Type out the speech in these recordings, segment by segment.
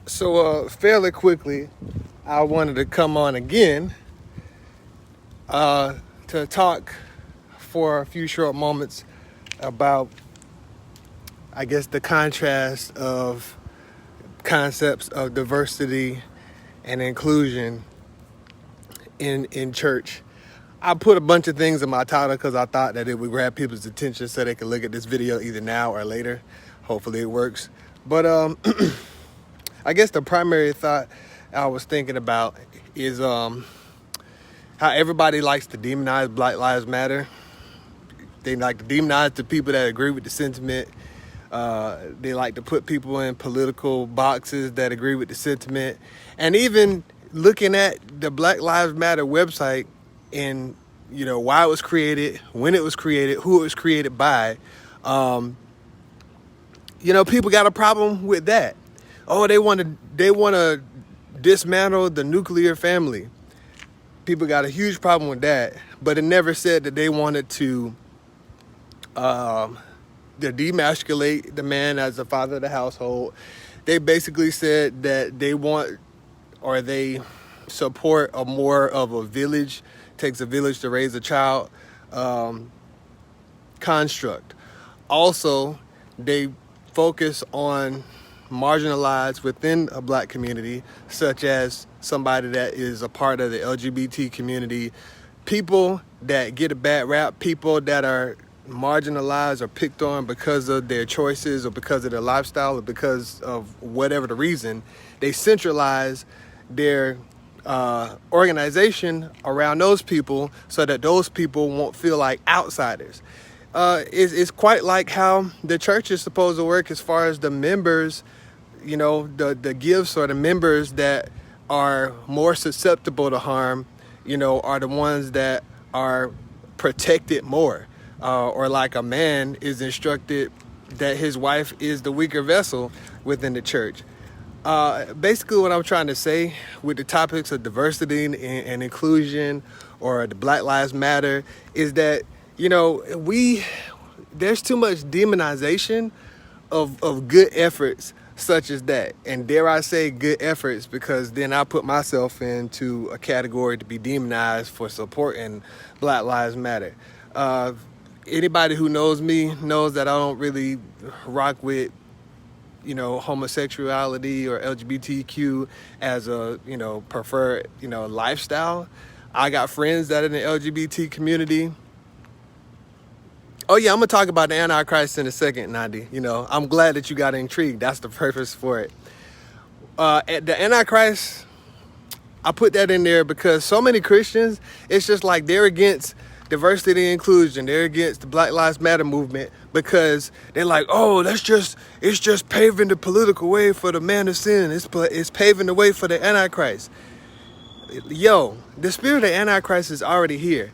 Fairly quickly, I wanted to come on again to talk for a few short moments about, I guess, the contrast of concepts of diversity and inclusion in church. I put a bunch of things in my title because I thought that it would grab people's attention so they could look at this video either now or later. Hopefully it works. But I guess the primary thought I was thinking about is how everybody likes to demonize Black Lives Matter. They like to demonize the people that agree with the sentiment. They like to put people in political boxes that agree with the sentiment. And even looking at the Black Lives Matter website and, why it was created, when it was created, who it was created by, people got a problem with that. Oh, they want to dismantle the nuclear family. People got a huge problem with that, but it never said that they wanted to demasculate the man as the father of the household. They basically said that they support a more of a village, takes a village to raise a child construct. Also, they focus on marginalized within a Black community, such as somebody that is a part of the LGBT community, people that get a bad rap, people that are marginalized or picked on because of their choices or because of their lifestyle or because of whatever the reason. They centralize their organization around those people so that those people won't feel like outsiders. It's quite like how the church is supposed to work as far as the members, the gifts or the members that are more susceptible to harm, are the ones that are protected more. Or like a man is instructed that his wife is the weaker vessel within the church. Basically what I'm trying to say with the topics of diversity and inclusion or the Black Lives Matter is that, there's too much demonization of good efforts such as that. And dare I say good efforts, because then I put myself into a category to be demonized for supporting Black Lives Matter. Anybody who knows me knows that I don't really rock with, homosexuality or LGBTQ as a, preferred, lifestyle. I got friends that are in the LGBT community. Oh yeah, I'm gonna talk about the Antichrist in a second, Nandi. I'm glad that you got intrigued. That's the purpose for it. The Antichrist, I put that in there because so many Christians, it's just like they're against diversity and inclusion. They're against the Black Lives Matter movement because they're like, oh, it's just paving the political way for the man of sin. It's paving the way for the Antichrist. Yo, the spirit of Antichrist is already here.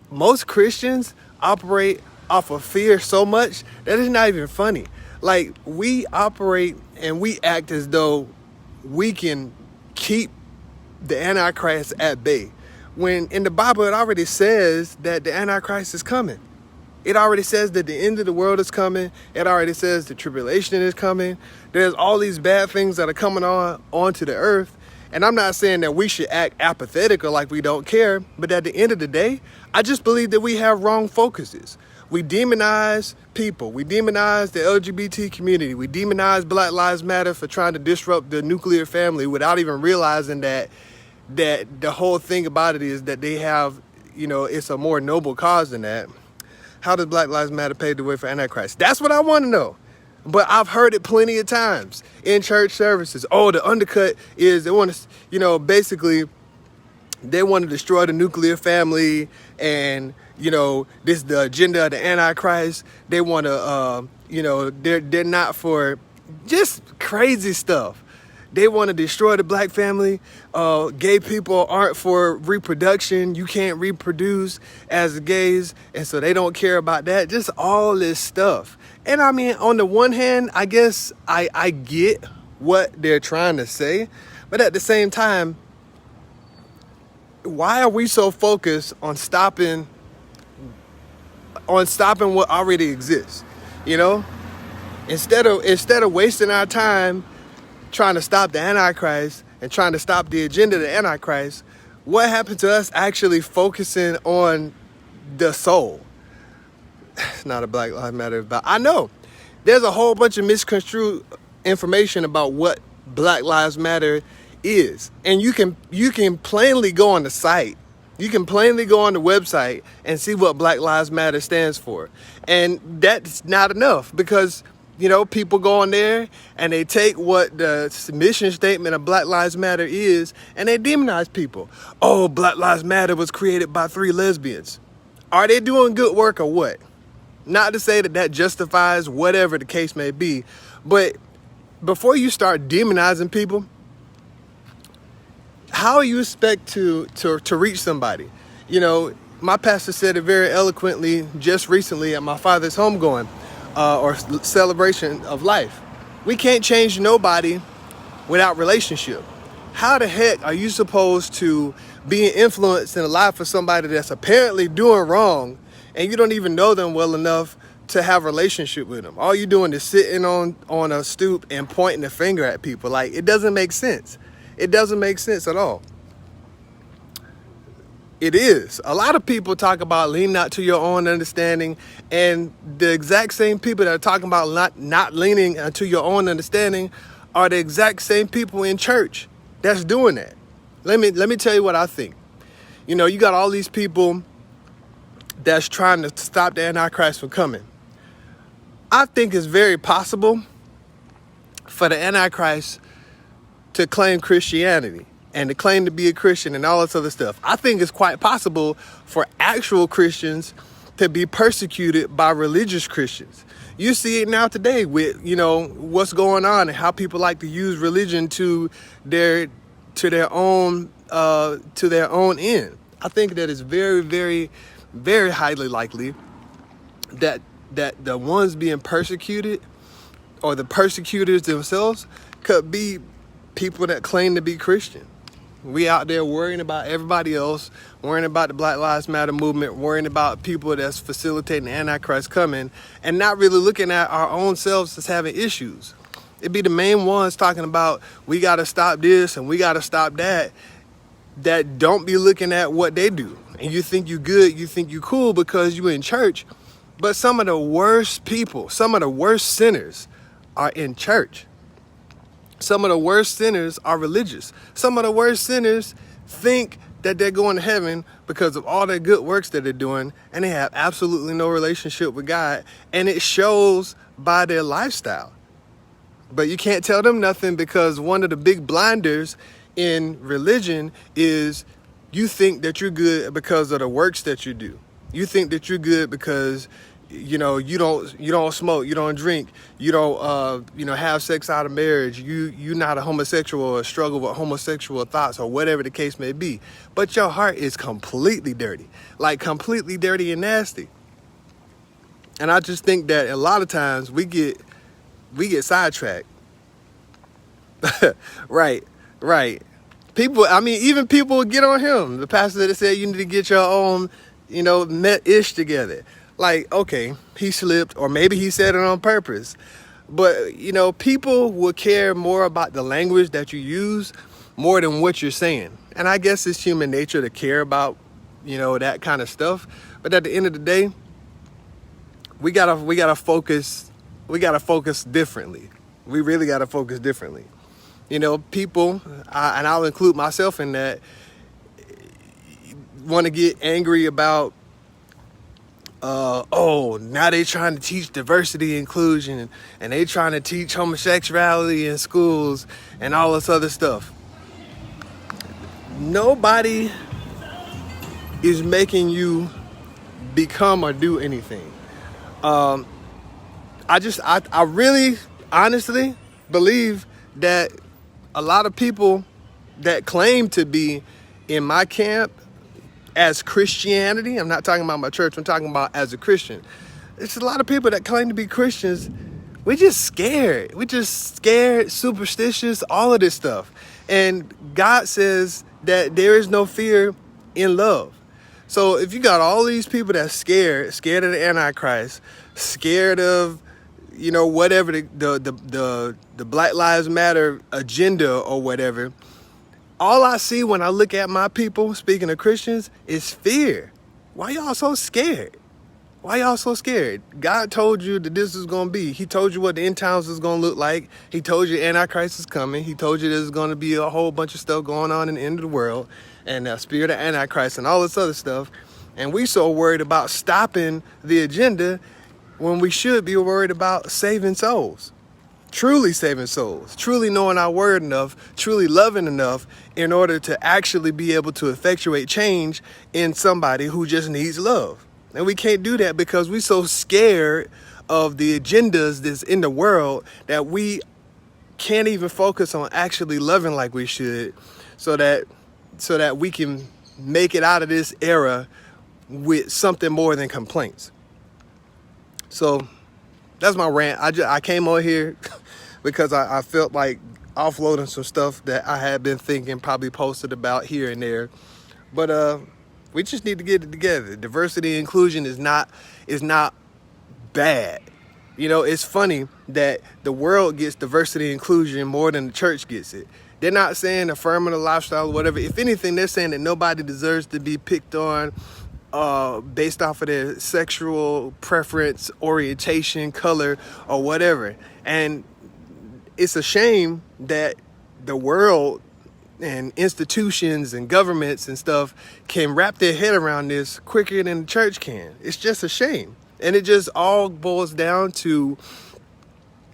Most Christians operate off of fear so much that it's not even funny. Like, we operate and we act as though we can keep the Antichrist at bay. When in the Bible, it already says that the Antichrist is coming. It already says that the end of the world is coming. It already says the tribulation is coming. There's all these bad things that are coming onto the earth. And I'm not saying that we should act apathetic or like we don't care. But at the end of the day, I just believe that we have wrong focuses. We demonize people. We demonize the LGBT community. We demonize Black Lives Matter for trying to disrupt the nuclear family without even realizing that the whole thing about it is that they have, it's a more noble cause than that. How does Black Lives Matter pave the way for Antichrist? That's what I want to know. But I've heard it plenty of times in church services. Oh, the undercut is they want to, basically they want to destroy the nuclear family and, this is the agenda of the Antichrist. They want to, they're not for just crazy stuff. They want to destroy the Black family. Gay people aren't for reproduction. You can't reproduce as gays. And so they don't care about that. Just all this stuff. And I mean, on the one hand, I guess I get what they're trying to say. But at the same time, why are we so focused on stopping what already exists? Instead of wasting our time trying to stop the Antichrist and trying to stop the agenda of the Antichrist, what happened to us actually focusing on the soul? It's not a Black Lives Matter about. I know there's a whole bunch of misconstrued information about what Black Lives Matter is. And you can plainly go on the site. You can plainly go on the website and see what Black Lives Matter stands for. And that's not enough because, people go on there and they take what the mission statement of Black Lives Matter is and they demonize people. Oh, Black Lives Matter was created by 3 lesbians. Are they doing good work or what? Not to say that justifies whatever the case may be, but before you start demonizing people, how you expect to reach somebody? My pastor said it very eloquently just recently at my father's homegoing or celebration of life. We can't change nobody without relationship. How the heck are you supposed to be an influence in the life of somebody that's apparently doing wrong and you don't even know them well enough to have a relationship with them? All you're doing is sitting on a stoop and pointing the finger at people. Like, it doesn't make sense. It doesn't make sense at all. It is. A lot of people talk about lean not to your own understanding, and the exact same people that are talking about not leaning to your own understanding are the exact same people in church that's doing that. Let me tell you what I think. You got all these people that's trying to stop the Antichrist from coming. I think it's very possible for the Antichrist to claim Christianity and to claim to be a Christian and all this other stuff. I think it's quite possible for actual Christians to be persecuted by religious Christians. You see it now today with, what's going on and how people like to use religion to their own end. I think that it's very, very, very highly likely that the ones being persecuted or the persecutors themselves could be people that claim to be Christian. We out there worrying about everybody else, worrying about the Black Lives Matter movement, worrying about people that's facilitating the Antichrist coming, and not really looking at our own selves as having issues. It'd be the main ones talking about we got to stop this and we got to stop that don't be looking at what they do. And you think you good, you think you cool because you in church, but some of the worst people, some of the worst sinners are in church. Some of the worst sinners are religious. Some of the worst sinners think that they're going to heaven because of all their good works that they're doing, and they have absolutely no relationship with God, and it shows by their lifestyle. But you can't tell them nothing because one of the big blinders in religion is you think that you're good because of the works that you do. You think that you're good because you don't smoke, you don't drink, you don't have sex out of marriage, you're not a homosexual or struggle with homosexual thoughts or whatever the case may be. But your heart is completely dirty, like completely dirty and nasty. And I just think that a lot of times we get sidetracked. Right. People, even people get on him. The pastor that said you need to get your own, met-ish together. Like, okay, he slipped, or maybe he said it on purpose. But, people will care more about the language that you use more than what you're saying. And I guess it's human nature to care about, that kind of stuff. But at the end of the day, we gotta focus differently. We really gotta focus differently. People, and I'll include myself in that, want to get angry about now they trying to teach diversity inclusion and they trying to teach homosexuality in schools and all this other stuff. Nobody is making you become or do anything. I really honestly believe that a lot of people that claim to be in my camp as Christianity, I'm not talking about my church, I'm talking about as a Christian. It's a lot of people that claim to be Christians. We're just scared. Superstitious, all of this stuff. And God says that there is no fear in love. So if you got all these people that's scared of the Antichrist, scared of whatever the Black Lives Matter agenda or whatever, all I see when I look at my people, speaking of Christians, is fear. Why y'all so scared? Why y'all so scared? God told you that this is going to be. He told you what the end times is going to look like. He told you Antichrist is coming. He told you there's going to be a whole bunch of stuff going on in the end of the world and the spirit of Antichrist and all this other stuff. And we so worried about stopping the agenda when we should be worried about saving souls. Truly saving souls, truly knowing our word enough, truly loving enough in order to actually be able to effectuate change in somebody who just needs love. And we can't do that because we're so scared of the agendas that's in the world that we can't even focus on actually loving like we should so that we can make it out of this era with something more than complaints. So that's my rant. I came on here because I felt like offloading some stuff that I had been thinking, probably posted about here and there. But we just need to get it together. Diversity and inclusion is not bad. It's funny that the world gets diversity and inclusion more than the church gets it. They're not saying affirming the lifestyle or whatever. If anything, they're saying that nobody deserves to be picked on based off of their sexual preference, orientation, color, or whatever. And it's a shame that the world and institutions and governments and stuff can wrap their head around this quicker than the church can. It's just a shame. And it just all boils down to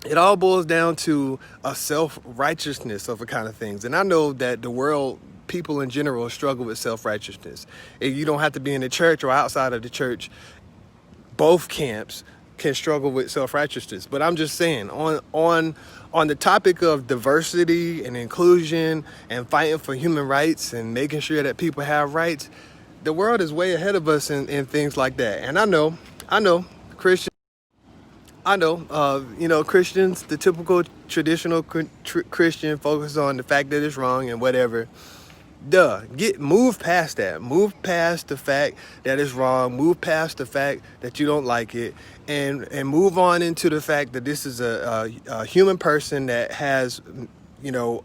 a self-righteousness of a kind of things. And I know that the world, people in general, struggle with self-righteousness. You don't have to be in the church or outside of the church. Both camps can struggle with self-righteousness. But I'm just saying, on the topic of diversity and inclusion and fighting for human rights and making sure that people have rights, the world is way ahead of us in things like that. And I know Christians. Christians, the typical traditional Christian, focus on the fact that it's wrong and whatever. Move past that. Move past the fact that it's wrong. Move past the fact that you don't like it, and move on into the fact that this is a human person that has,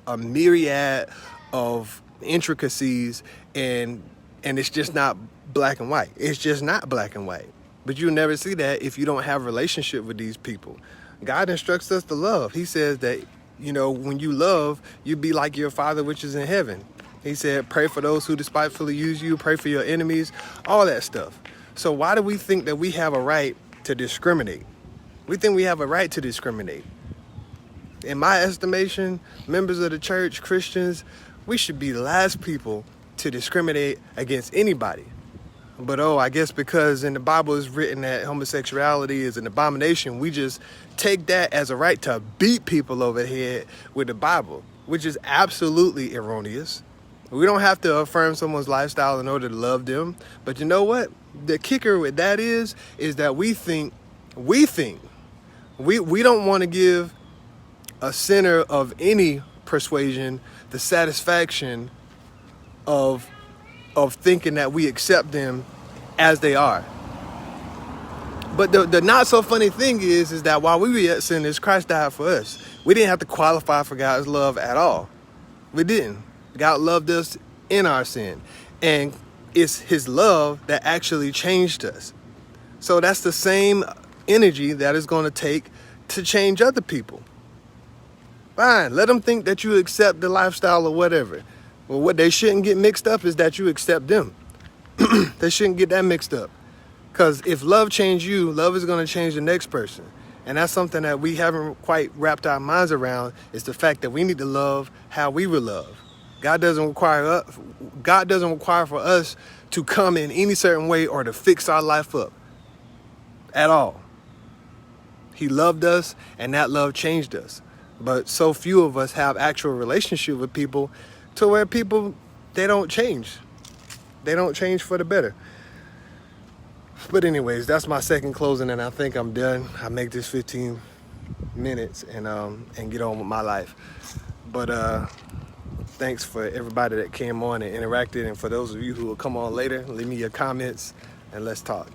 a myriad of intricacies, and it's just not black and white. It's just not black and white. But you'll never see that if you don't have a relationship with these people. God instructs us to love. He says that, when you love, you be like your Father which is in heaven. He said, pray for those who despitefully use you, pray for your enemies, all that stuff. So why do we think that we have a right to discriminate? We think we have a right to discriminate. In my estimation, members of the church, Christians, we should be the last people to discriminate against anybody. But I guess because in the Bible is written that homosexuality is an abomination, we just take that as a right to beat people over the head with the Bible, which is absolutely erroneous. We don't have to affirm someone's lifestyle in order to love them. But you know what? The kicker with that is that we don't want to give a sinner of any persuasion the satisfaction of thinking that we accept them as they are. But the not so funny thing is that while we were yet sinners, Christ died for us. We didn't have to qualify for God's love at all. We didn't. God loved us in our sin. And it's his love that actually changed us. So that's the same energy that is going to take to change other people. Fine, let them think that you accept the lifestyle or whatever. Well, what they shouldn't get mixed up is that you accept them. They shouldn't get that mixed up. Because if love changed you, love is going to change the next person. And that's something that we haven't quite wrapped our minds around, is the fact that we need to love how we would love. God doesn't require for us to come in any certain way or to fix our life up at all. He loved us, and that love changed us. But so few of us have actual relationship with people to where people, they don't change. They don't change for the better. But anyways, that's my second closing, and I think I'm done. I make this 15 minutes and get on with my life. But thanks for everybody that came on and interacted, and for those of you who will come on later, leave me your comments and let's talk.